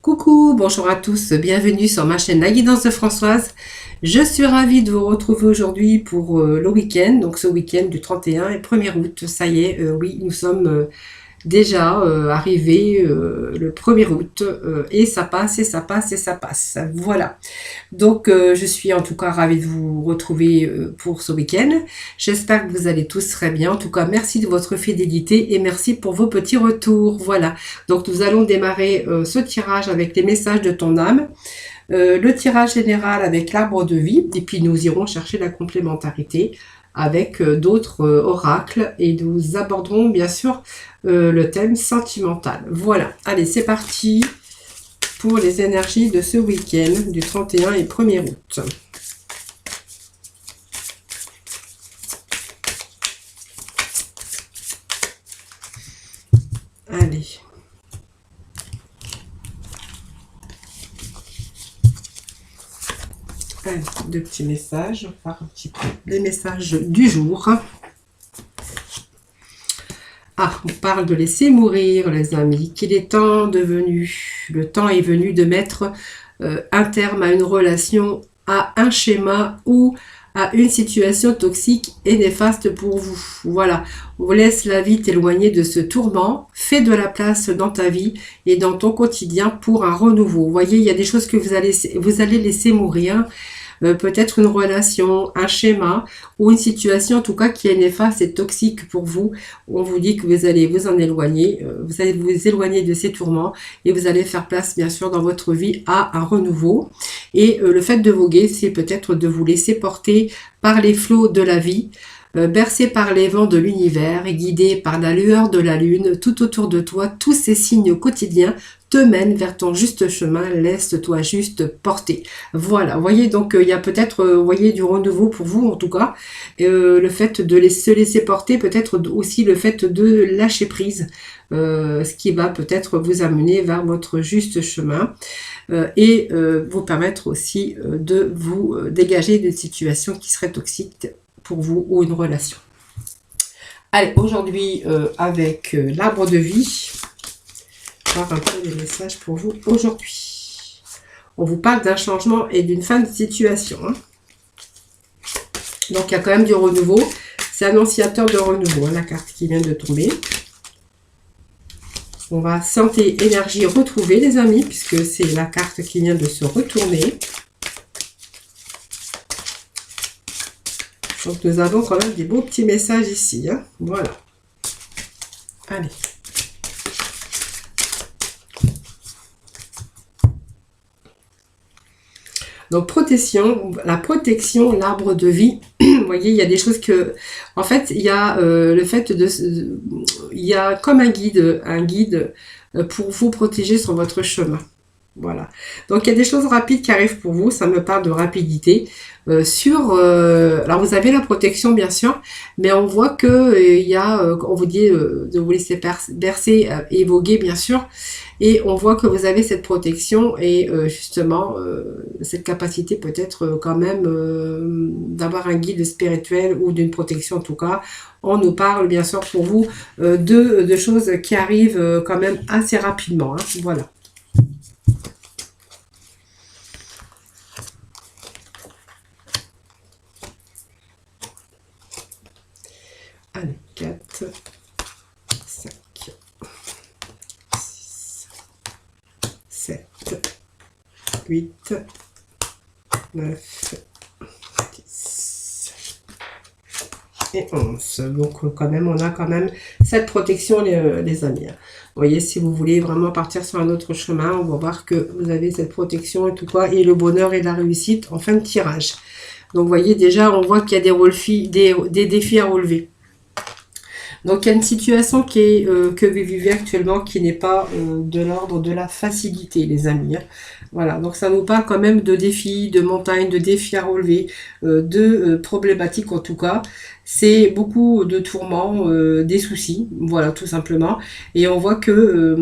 Coucou, bonjour à tous, bienvenue sur ma chaîne La Guidance de Françoise. Je suis ravie de vous retrouver aujourd'hui pour le week-end, donc ce week-end du 31 et 1er août. Ça y est, oui, nous sommes déjà arrivés le 1er août et ça passe et ça passe et ça passe. Voilà. Donc je suis en tout cas ravie de vous retrouver pour ce week-end. J'espère que vous allez tous très bien. En tout cas, merci de votre fidélité et merci pour vos petits retours. Voilà. Donc nous allons démarrer ce tirage avec les messages de ton âme. Le tirage général avec l'arbre de vie. Et puis nous irons chercher la complémentarité avec d'autres oracles. Et nous aborderons bien sûr le thème sentimental. Voilà. Allez, c'est parti pour les énergies de ce week-end du 31 et 1er août. Allez. Allez, deux petits messages. On va voir un petit peu les messages du jour. Ah, on parle de laisser mourir, les amis, qu'il est temps devenu. Le temps est venu de mettre un terme à une relation, à un schéma ou à une situation toxique et néfaste pour vous. Voilà, on laisse la vie t'éloigner de ce tourment, fais de la place dans ta vie et dans ton quotidien pour un renouveau. Vous voyez, il y a des choses que vous allez laisser mourir. Peut-être une relation, un schéma ou une situation en tout cas qui est néfaste et toxique pour vous. On vous dit que vous allez vous en éloigner, vous allez vous éloigner de ces tourments et vous allez faire place bien sûr dans votre vie à un renouveau. Et le fait de voguer, c'est peut-être de vous laisser porter par les flots de la vie, bercé par les vents de l'univers et guidé par la lueur de la lune tout autour de toi. Tous ces signes quotidiens te mènent vers ton juste chemin, laisse-toi juste porter. Voilà, vous voyez, donc il y a peut-être, voyez, du renouveau pour vous en tout cas. Le fait de se laisser porter, peut-être aussi le fait de lâcher prise, ce qui va peut-être vous amener vers votre juste chemin et vous permettre aussi de vous dégager d'une situation qui serait toxique pour vous ou une relation. Allez, aujourd'hui avec l'arbre de vie, voir un peu les messages pour vous aujourd'hui. On vous parle d'un changement et d'une fin de situation. Hein. Donc il y a quand même du renouveau. C'est annonciateur de renouveau, hein, la carte qui vient de tomber. On va santé, énergie retrouvée, les amis, puisque c'est la carte qui vient de se retourner. Donc nous avons quand même des beaux petits messages ici. Hein. Voilà. Allez. Donc protection, la protection, l'arbre de vie. Vous voyez, il y a des choses que, en fait, il y a le fait de, il y a comme un guide pour vous protéger sur votre chemin. Voilà. Donc il y a des choses rapides qui arrivent pour vous. Ça me parle de rapidité. Alors vous avez la protection bien sûr, mais on voit que il y a, on vous dit de vous laisser bercer et voguer bien sûr, et on voit que vous avez cette protection et justement cette capacité peut-être quand même d'avoir un guide spirituel ou d'une protection en tout cas. On nous parle bien sûr pour vous de choses qui arrivent quand même assez rapidement. Hein, voilà. Allez, 4, 5, 6, 7, 8, 9, 10 et 11. Donc quand même, on a quand même cette protection, les amis. Vous voyez, si vous voulez vraiment partir sur un autre chemin, on va voir que vous avez cette protection et tout quoi, et le bonheur et la réussite en fin de tirage. Donc vous voyez, déjà, on voit qu'il y a des défis à relever. Donc il y a une situation qui est, que vous vivez actuellement qui n'est pas de l'ordre de la facilité, les amis. Hein. Voilà, donc ça nous parle quand même de défis, de montagnes, de défis à relever, de problématiques en tout cas. C'est beaucoup de tourments, des soucis, voilà, tout simplement. Et on voit que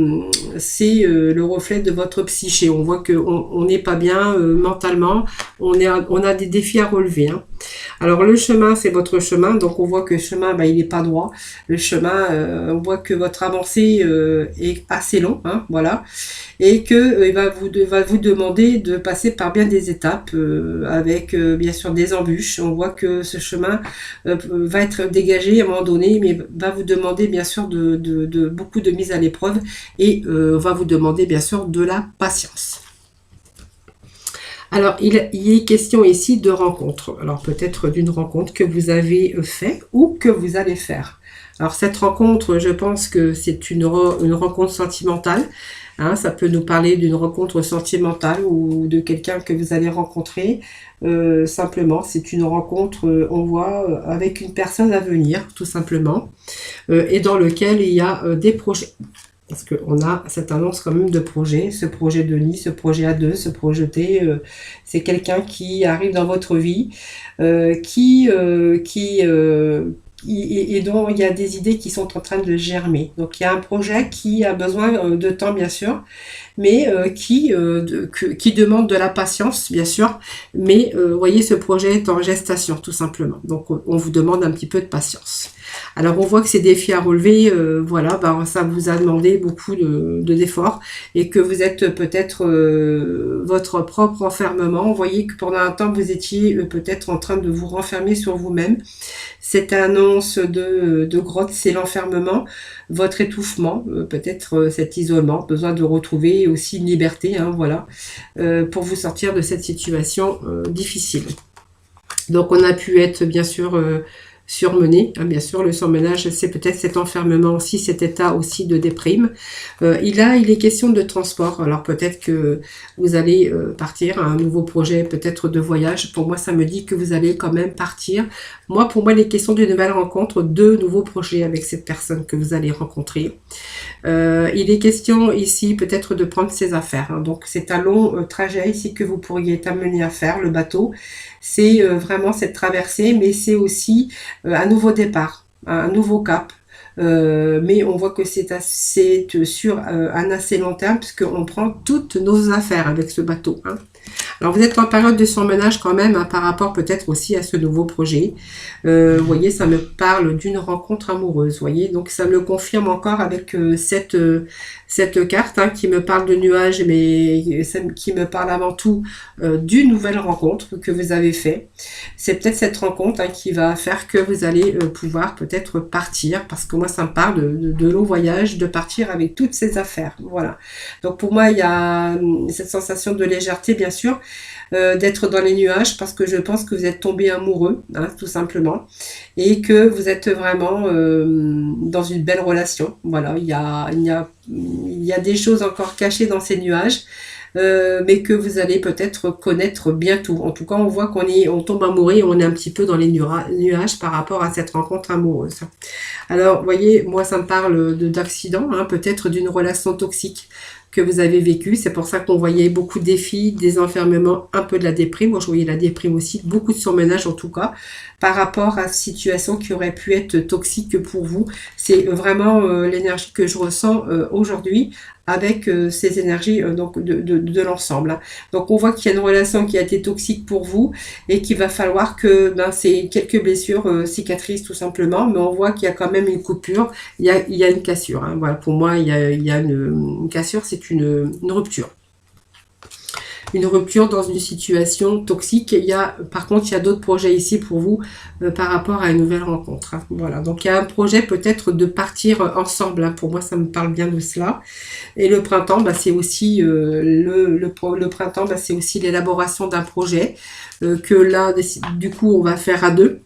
c'est le reflet de votre psyché. On voit qu'on n'est pas bien mentalement, on a des défis à relever. Hein. Alors le chemin, c'est votre chemin, donc on voit que le chemin, il n'est pas droit. Le chemin, on voit que votre avancée est assez long, hein, voilà. et que va vous demander de passer par bien des étapes avec bien sûr des embûches. On voit que ce chemin va être dégagé à un moment donné, mais va vous demander bien sûr de beaucoup de mise à l'épreuve et va vous demander bien sûr de la patience. Alors, il est question ici de rencontre. Alors, peut-être d'une rencontre que vous avez fait ou que vous allez faire. Alors, cette rencontre, je pense que c'est une rencontre sentimentale. Hein, ça peut nous parler d'une rencontre sentimentale ou de quelqu'un que vous allez rencontrer. Simplement, c'est une rencontre, on voit, avec une personne à venir, tout simplement. Et dans lequel il y a des projets. Parce qu'on a cette annonce quand même de projet, ce projet de nid, ce projet à deux, se projeter. C'est quelqu'un qui arrive dans votre vie, et dont il y a des idées qui sont en train de germer. Donc il y a un projet qui a besoin de temps, bien sûr, mais qui demande de la patience, bien sûr. Mais vous voyez, ce projet est en gestation, tout simplement. Donc on vous demande un petit peu de patience. Alors on voit que ces défis à relever, voilà, ça vous a demandé beaucoup d'efforts et que vous êtes peut-être votre propre enfermement. Vous voyez que pendant un temps vous étiez peut-être en train de vous renfermer sur vous-même. Cette annonce de grotte, c'est l'enfermement, votre étouffement, peut-être cet isolement, besoin de retrouver aussi une liberté, hein, voilà, pour vous sortir de cette situation difficile. Donc on a pu être bien sûr surmené, hein, bien sûr le surmenage c'est peut-être cet enfermement aussi, cet état aussi de déprime. Il est question de transport, alors peut-être que vous allez partir à un nouveau projet, peut-être de voyage. Pour moi ça me dit que vous allez quand même partir. Pour moi il est question d'une nouvelle rencontre, de nouveaux projets avec cette personne que vous allez rencontrer. Il est question ici peut-être de prendre ses affaires, hein. Donc c'est un long trajet ici que vous pourriez être amené à faire, le bateau. C'est vraiment cette traversée, mais c'est aussi un nouveau départ, un nouveau cap. Mais on voit que c'est sur un assez long terme, puisqu'on prend toutes nos affaires avec ce bateau, hein. Alors vous êtes en période de surmenage quand même, hein, par rapport peut-être aussi à ce nouveau projet. Vous voyez, ça me parle d'une rencontre amoureuse, vous voyez, donc ça me le confirme encore avec cette carte, hein, qui me parle de nuages, mais qui me parle avant tout d'une nouvelle rencontre que vous avez fait. C'est peut-être cette rencontre, hein, qui va faire que vous allez pouvoir peut-être partir, parce que moi ça me parle de long voyage, de partir avec toutes ces affaires, voilà. Donc pour moi il y a cette sensation de légèreté, bien sûr, d'être dans les nuages, parce que je pense que vous êtes tombé amoureux, hein, tout simplement, et que vous êtes vraiment dans une belle relation. Voilà, il y a des choses encore cachées dans ces nuages, mais que vous allez peut-être connaître bientôt. En tout cas, on voit on tombe amoureux et on est un petit peu dans les nuages par rapport à cette rencontre amoureuse. Alors, vous voyez, moi, ça me parle d'accident, hein, peut-être d'une relation toxique que vous avez vécu. C'est pour ça qu'on voyait beaucoup de défis, des enfermements, un peu de la déprime. Moi, je voyais la déprime aussi, beaucoup de surmenage en tout cas, par rapport à cette situation qui aurait pu être toxique pour vous. C'est vraiment l'énergie que je ressens aujourd'hui avec ces énergies donc de l'ensemble, hein. Donc on voit qu'il y a une relation qui a été toxique pour vous et qu'il va falloir que c'est quelques blessures cicatrisent tout simplement, mais on voit qu'il y a quand même une coupure, il y a une cassure, hein. Voilà, pour moi il y a une cassure, c'est une rupture. Une rupture dans une situation toxique. Par contre, il y a d'autres projets ici pour vous par rapport à une nouvelle rencontre, hein. Voilà, donc il y a un projet peut-être de partir ensemble, hein. Pour moi, ça me parle bien de cela. Et le printemps, c'est aussi le printemps, c'est aussi l'élaboration d'un projet que là, du coup, on va faire à deux.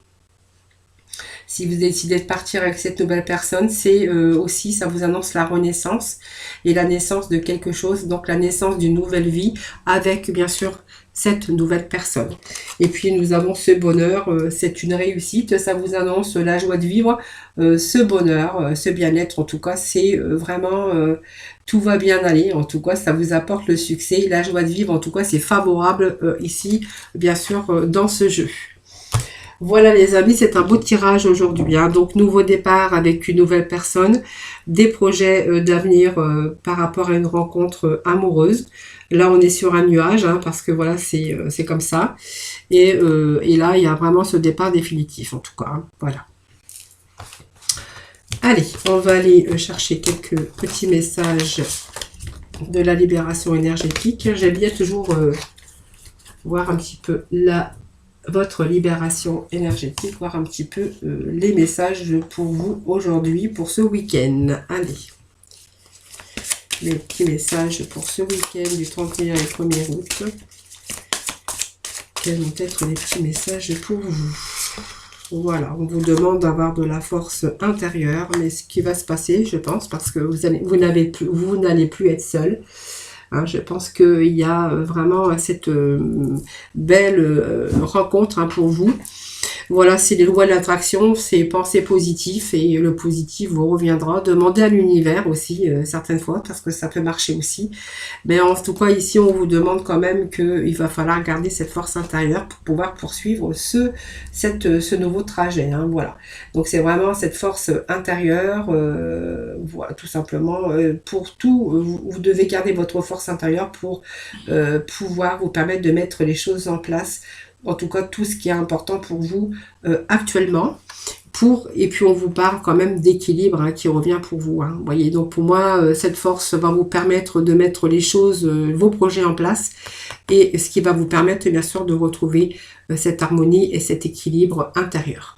Si vous décidez de partir avec cette nouvelle personne, c'est aussi, ça vous annonce la renaissance et la naissance de quelque chose, donc la naissance d'une nouvelle vie avec, bien sûr, cette nouvelle personne. Et puis, nous avons ce bonheur, c'est une réussite, ça vous annonce la joie de vivre, ce bonheur, ce bien-être, en tout cas, c'est vraiment... tout va bien aller, en tout cas, ça vous apporte le succès, la joie de vivre, en tout cas, c'est favorable ici, bien sûr, dans ce jeu. Voilà les amis, c'est un beau tirage aujourd'hui, hein. Donc nouveau départ avec une nouvelle personne, des projets d'avenir par rapport à une rencontre amoureuse. Là on est sur un nuage, hein, parce que voilà c'est comme ça. Et là il y a vraiment ce départ définitif en tout cas, hein. Voilà. Allez, on va aller chercher quelques petits messages de la libération énergétique. J'aime bien toujours voir un petit peu votre libération énergétique, voir un petit peu les messages pour vous aujourd'hui, pour ce week-end. Allez, les petits messages pour ce week-end du 31 et 1er août. Quels vont être les petits messages pour vous? Voilà, on vous demande d'avoir de la force intérieure, mais ce qui va se passer, je pense, parce que vous n'allez plus être seul. Hein, je pense qu'il y a vraiment cette belle rencontre pour vous. Voilà, c'est les lois de l'attraction, c'est penser positif et le positif vous reviendra. Demandez à l'univers aussi, certaines fois, parce que ça peut marcher aussi. Mais en tout cas, ici, on vous demande quand même qu'il va falloir garder cette force intérieure pour pouvoir poursuivre ce nouveau trajet. Hein, voilà. Donc, c'est vraiment cette force intérieure, voilà, tout simplement. Pour tout, vous devez garder votre force intérieure pour pouvoir vous permettre de mettre les choses en place. En tout cas, tout ce qui est important pour vous actuellement. Et puis, on vous parle quand même d'équilibre hein, qui revient pour vous. Hein. Vous voyez, donc pour moi, cette force va vous permettre de mettre les choses, vos projets en place. Et ce qui va vous permettre, bien sûr, de retrouver cette harmonie et cet équilibre intérieur.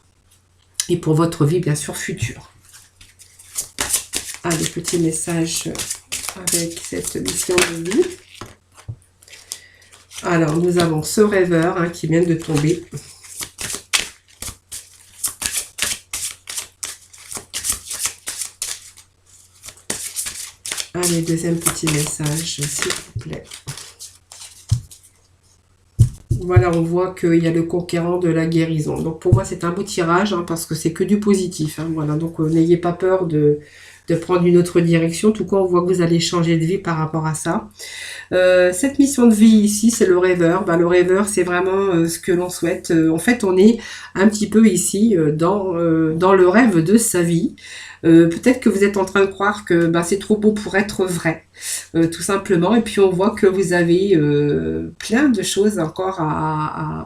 Et pour votre vie, bien sûr, future. Allez, petit message avec cette mission de vie. Alors, nous avons ce rêveur hein, qui vient de tomber. Allez, deuxième petit message, s'il vous plaît. Voilà, on voit qu'il y a le conquérant de la guérison. Donc, pour moi, c'est un beau tirage hein, parce que c'est que du positif. Hein, voilà, donc n'ayez pas peur de prendre une autre direction. En tout cas, on voit que vous allez changer de vie par rapport à ça. Cette mission de vie ici, c'est le rêveur. Le rêveur, c'est vraiment ce que l'on souhaite. En fait, on est un petit peu ici dans le rêve de sa vie. Peut-être que vous êtes en train de croire que c'est trop beau pour être vrai, tout simplement. Et puis, on voit que vous avez plein de choses encore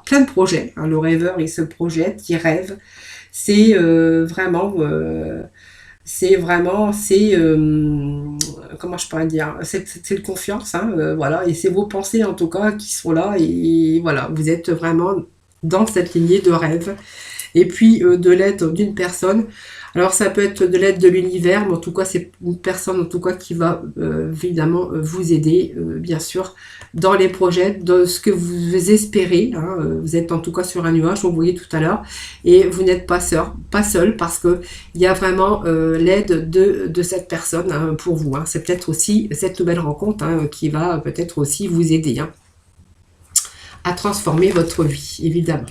plein de projets. Hein. Le rêveur, il se projette, il rêve. C'est vraiment... comment je pourrais dire, c'est de confiance, hein, voilà, et c'est vos pensées en tout cas qui sont là, et voilà, vous êtes vraiment dans cette lignée de rêve, et puis de l'aide d'une personne. Alors ça peut être de l'aide de l'univers, mais en tout cas c'est une personne en tout cas qui va évidemment vous aider, bien sûr, dans les projets, dans ce que vous espérez. Hein, vous êtes en tout cas sur un nuage, on voyait tout à l'heure, et vous n'êtes pas seul parce que il y a vraiment l'aide de cette personne hein, pour vous. Hein. C'est peut-être aussi cette nouvelle rencontre hein, qui va peut-être aussi vous aider hein, à transformer votre vie, évidemment.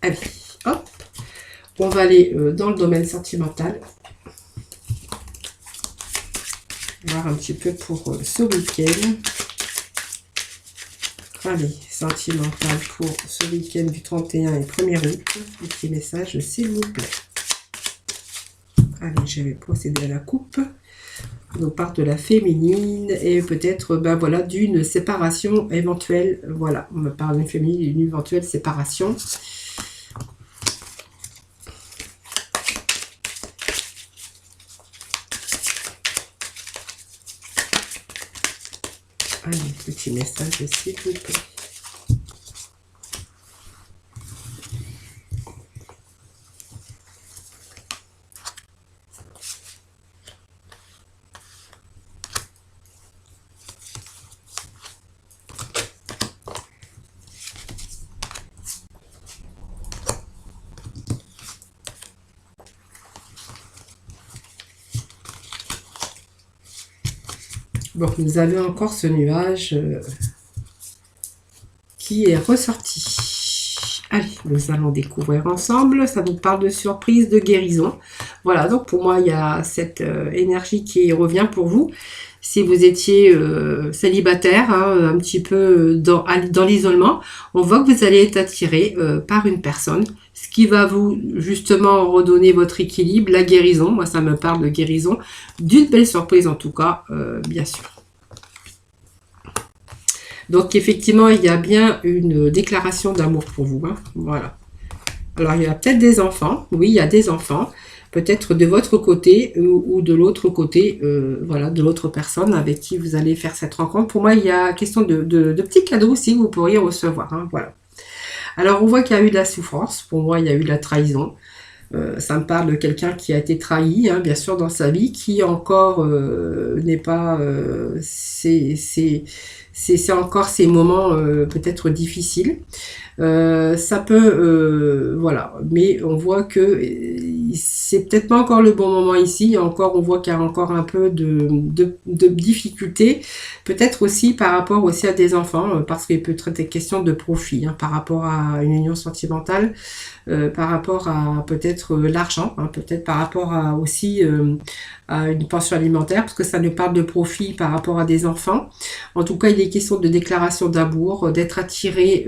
Allez, hop. On va aller dans le domaine sentimental. Voir un petit peu pour ce week-end. Allez, sentimental pour ce week-end du 31 et 1er août. Un petit message, s'il vous plaît. Allez, je vais procéder à la coupe. On nous parle de la féminine et peut-être voilà, d'une séparation éventuelle. Voilà, on me parle d'une féminine, d'une éventuelle séparation. Allez, petit message, s'il vous plaît. Donc, nous avons encore ce nuage qui est ressorti. Allez, nous allons découvrir ensemble. Ça vous parle de surprise, de guérison. Voilà, donc pour moi, il y a cette énergie qui revient pour vous. Si vous étiez célibataire, hein, un petit peu dans l'isolement, on voit que vous allez être attiré par une personne, ce qui va vous justement redonner votre équilibre, la guérison. Moi, ça me parle de guérison, d'une belle surprise en tout cas, bien sûr. Donc, effectivement, il y a bien une déclaration d'amour pour vous. Hein, voilà. Alors, il y a peut-être des enfants. Oui, il y a des enfants. peut-être de votre côté ou de l'autre côté, voilà, de l'autre personne avec qui vous allez faire cette rencontre. Pour moi, il y a question de petits cadeaux aussi que vous pourriez recevoir, hein, voilà. Alors, on voit qu'il y a eu de la souffrance. Pour moi, il y a eu de la trahison. Ça me parle de quelqu'un qui a été trahi, hein, bien sûr, dans sa vie, qui encore n'est pas... c'est encore ces moments peut-être difficiles. Ça peut, voilà, mais on voit que c'est peut-être pas encore le bon moment ici. Encore, on voit qu'il y a encore un peu de difficultés, peut-être aussi par rapport aussi à des enfants, parce qu'il peut être question de profit, hein, par rapport à une union sentimentale, par rapport à peut-être l'argent, hein, peut-être par rapport à aussi à une pension alimentaire, parce que ça nous parle de profit par rapport à des enfants. En tout cas, il est question de déclaration d'amour, d'être attiré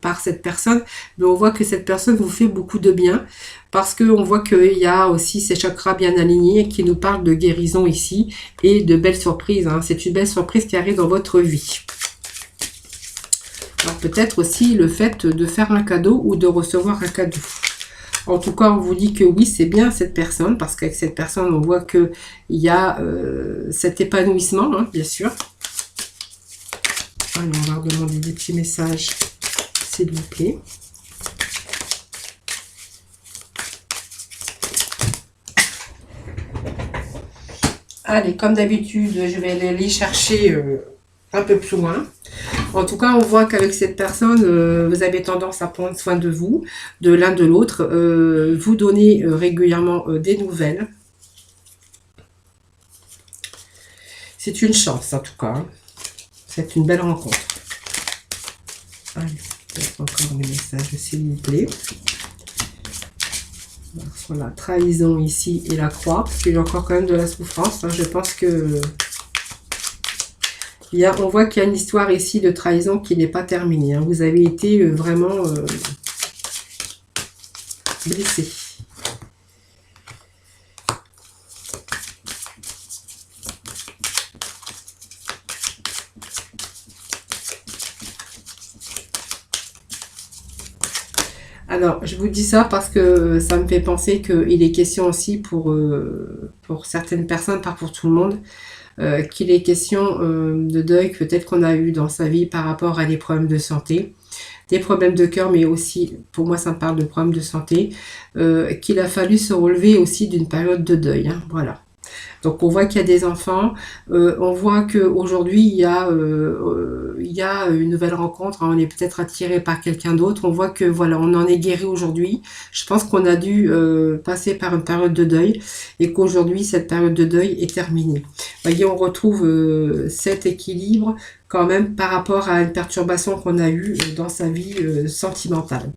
par cette personne, mais on voit que cette personne vous fait beaucoup de bien, parce qu'on voit qu'il y a aussi ces chakras bien alignés qui nous parlent de guérison ici, et de belles surprises, hein. C'est une belle surprise qui arrive dans votre vie. Alors peut-être aussi le fait de faire un cadeau ou de recevoir un cadeau. En tout cas, on vous dit que oui, c'est bien cette personne, parce qu'avec cette personne, on voit qu'il y a cet épanouissement, hein, bien sûr. Allez, on va leur demander des petits messages, s'il vous plaît. Allez, comme d'habitude, je vais aller chercher un peu plus loin. En tout cas, on voit qu'avec cette personne, vous avez tendance à prendre soin de vous, de l'un de l'autre, vous donner régulièrement des nouvelles. C'est une chance, en tout cas. Hein. C'est une belle rencontre. Allez, peut-être encore des messages, s'il vous plaît. Alors, sur la trahison ici et la croix, parce qu'il y a encore quand même de la souffrance. Hein, je pense que... on voit qu'il y a une histoire ici de trahison qui n'est pas terminée. Hein. Vous avez été vraiment blessé. Alors, je vous dis ça parce que ça me fait penser qu'il est question aussi pour certaines personnes, pas pour tout le monde, qu'il est question de deuil peut-être qu'on a eu dans sa vie par rapport à des problèmes de santé, des problèmes de cœur, mais aussi, pour moi, ça me parle de problèmes de santé, qu'il a fallu se relever aussi d'une période de deuil. Hein, voilà. Donc, on voit qu'il y a des enfants. On voit qu'aujourd'hui, il y a une nouvelle rencontre. Hein, on est peut-être attiré par quelqu'un d'autre. On voit que, voilà, on en est guéri aujourd'hui. Je pense qu'on a dû passer par une période de deuil et qu'aujourd'hui, cette période de deuil est terminée. Vous voyez, on retrouve cet équilibre quand même par rapport à une perturbation qu'on a eue dans sa vie sentimentale.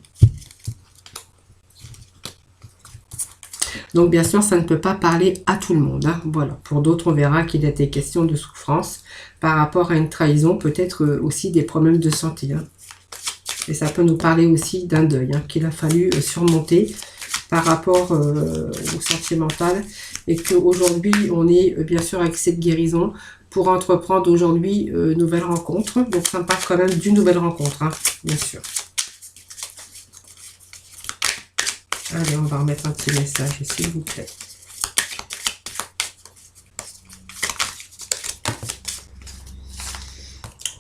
Donc, bien sûr, ça ne peut pas parler à tout le monde. Hein. Voilà. Pour d'autres, on verra qu'il était question de souffrance par rapport à une trahison, peut-être aussi des problèmes de santé. Hein. Et ça peut nous parler aussi d'un deuil hein, qu'il a fallu surmonter par rapport au sentimental. Et qu'aujourd'hui, on est bien sûr avec cette guérison pour entreprendre aujourd'hui une nouvelle rencontre. Donc, ça me parle quand même d'une nouvelle rencontre, hein, bien sûr. Allez, on va remettre un petit message, s'il vous plaît.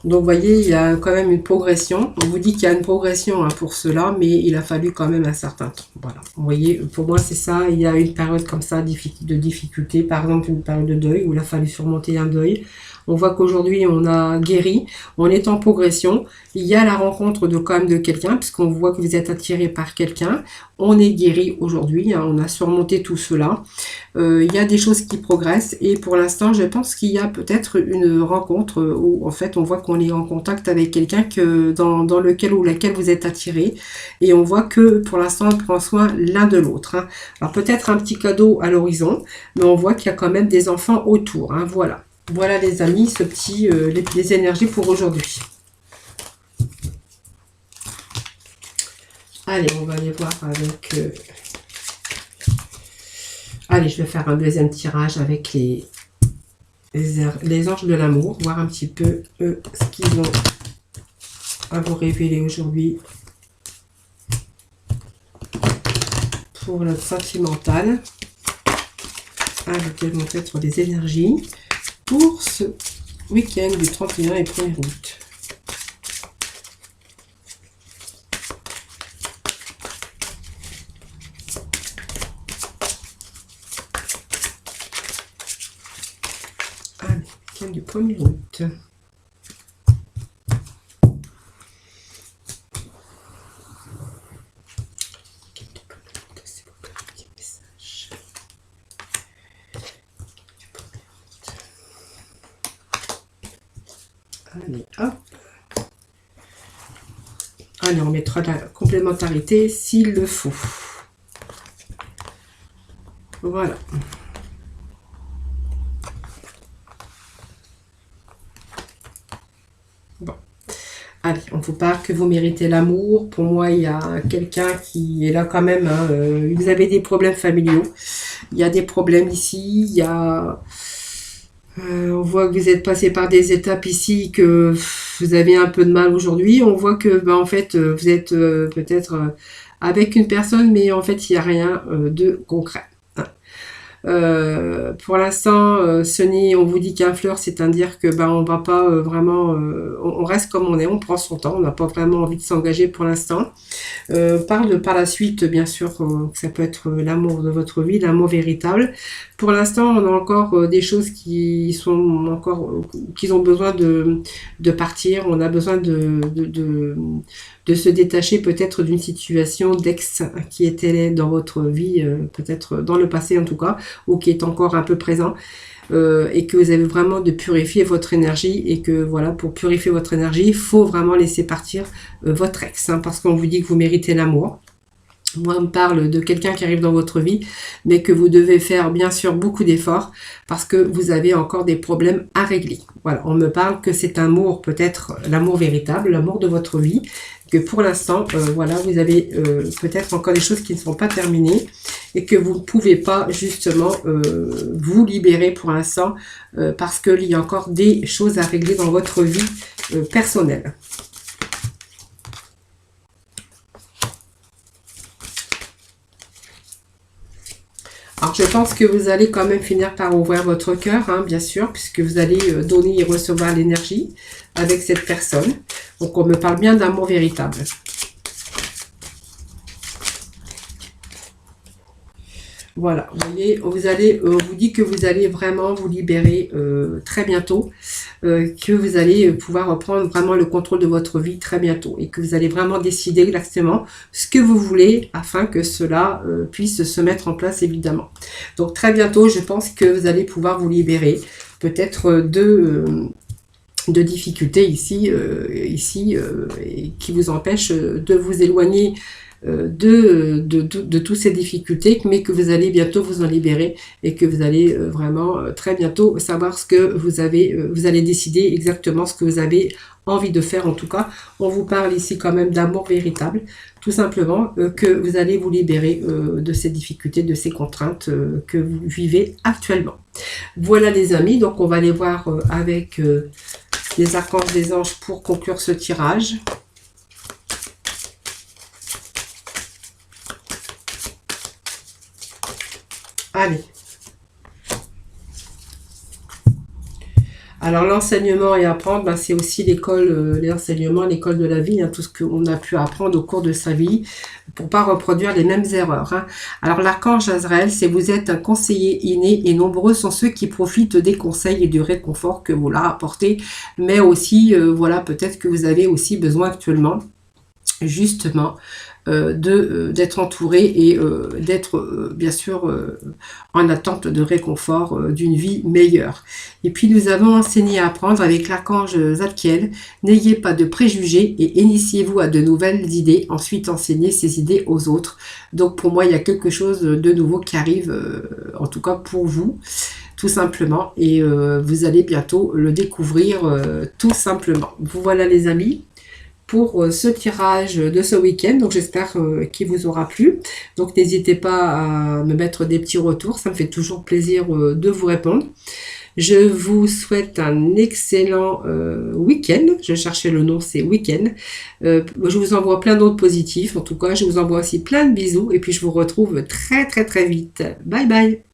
Donc, vous voyez, il y a quand même une progression. On vous dit qu'il y a une progression hein, pour cela, mais il a fallu quand même un certain temps. Voilà. Vous voyez, pour moi, c'est ça. Il y a une période comme ça de difficulté. Par exemple, une période de deuil où il a fallu surmonter un deuil. On voit qu'aujourd'hui, on a guéri, on est en progression. Il y a la rencontre quand même de quelqu'un, puisqu'on voit que vous êtes attiré par quelqu'un. On est guéri aujourd'hui, hein, on a surmonté tout cela. Il y a des choses qui progressent et pour l'instant, je pense qu'il y a peut-être une rencontre où en fait, on voit qu'on est en contact avec quelqu'un dans lequel ou laquelle vous êtes attiré. Et on voit que pour l'instant, on prend soin l'un de l'autre. Hein. Alors peut-être un petit cadeau à l'horizon, mais on voit qu'il y a quand même des enfants autour. Hein, voilà. Voilà les amis, les énergies pour aujourd'hui. Allez, on va aller voir avec... Allez, je vais faire un deuxième tirage avec les anges de l'amour. Voir un petit peu ce qu'ils ont à vous révéler aujourd'hui. pour notre sentimental. Quelles vont être les énergies pour ce week-end du 31 et 1er août. Allez, week-end du 1er août. Allez, hop. Allez, on mettra la complémentarité s'il le faut. Voilà. Bon. Allez, on vous parle que vous méritez l'amour. Pour moi, il y a quelqu'un qui est là quand même. Hein, vous avez des problèmes familiaux. Il y a des problèmes ici. Il y a... on voit que vous êtes passé par des étapes ici, que vous avez un peu de mal aujourd'hui. On voit que en fait, vous êtes peut-être avec une personne, mais en fait, il n'y a rien de concret. Pour l'instant, Sony, on vous dit qu'un fleur, c'est-à-dire que on va pas vraiment, on reste comme on est, on prend son temps, on n'a pas vraiment envie de s'engager pour l'instant. Parle par la suite, bien sûr, que ça peut être l'amour de votre vie, l'amour véritable. Pour l'instant, on a encore des choses qui sont encore, qui ont besoin de partir. On a besoin de se détacher peut-être d'une situation d'ex qui était dans votre vie, peut-être dans le passé en tout cas, ou qui est encore un peu présent, et que vous avez vraiment de purifier votre énergie, et que voilà, pour purifier votre énergie, il faut vraiment laisser partir votre ex, hein, parce qu'on vous dit que vous méritez l'amour. Moi, on me parle de quelqu'un qui arrive dans votre vie, mais que vous devez faire bien sûr beaucoup d'efforts parce que vous avez encore des problèmes à régler. Voilà, on me parle que c'est un amour, peut-être l'amour véritable, l'amour de votre vie, que pour l'instant, voilà, vous avez peut-être encore des choses qui ne sont pas terminées et que vous ne pouvez pas justement vous libérer pour l'instant parce qu'il y a encore des choses à régler dans votre vie personnelle. Alors, je pense que vous allez quand même finir par ouvrir votre cœur, hein, bien sûr, puisque vous allez donner et recevoir l'énergie avec cette personne. Donc, on me parle bien d'amour véritable. Voilà, vous voyez, on vous dit que vous allez vraiment vous libérer très bientôt, que vous allez pouvoir reprendre vraiment le contrôle de votre vie très bientôt et que vous allez vraiment décider exactement ce que vous voulez afin que cela puisse se mettre en place évidemment. Donc très bientôt, je pense que vous allez pouvoir vous libérer peut-être de difficultés ici, qui vous empêchent de vous éloigner de toutes ces difficultés, mais que vous allez bientôt vous en libérer et que vous allez vraiment très bientôt savoir ce que vous allez décider exactement ce que vous avez envie de faire. En tout cas, on vous parle ici quand même d'amour véritable, tout simplement, que vous allez vous libérer de ces difficultés, de ces contraintes que vous vivez actuellement. Voilà les amis, donc on va aller voir avec les archanges des anges pour conclure ce tirage. Allez. Alors l'enseignement et apprendre, c'est aussi l'école, l'enseignement, l'école de la vie, hein, tout ce qu'on a pu apprendre au cours de sa vie pour pas reproduire les mêmes erreurs. Hein. Alors l'archange Azraël, c'est vous êtes un conseiller inné et nombreux sont ceux qui profitent des conseils et du réconfort que vous leur apportez, mais aussi, voilà, peut-être que vous avez aussi besoin actuellement, justement, d'être entouré et d'être bien sûr en attente de réconfort d'une vie meilleure. Et puis nous avons enseigné à apprendre avec l'archange Zadkiel. N'ayez pas de préjugés et initiez-vous à de nouvelles idées, ensuite enseignez ces idées aux autres. Donc pour moi il y a quelque chose de nouveau qui arrive, en tout cas pour vous, tout simplement, et vous allez bientôt le découvrir tout simplement. Voilà les amis, pour ce tirage de ce week-end. Donc j'espère qu'il vous aura plu. Donc n'hésitez pas à me mettre des petits retours, ça me fait toujours plaisir de vous répondre. Je vous souhaite un excellent week-end. Je cherchais le nom, c'est week-end. Je vous envoie plein d'autres positifs. En tout cas, je vous envoie aussi plein de bisous. Et puis, je vous retrouve très, très, très vite. Bye bye.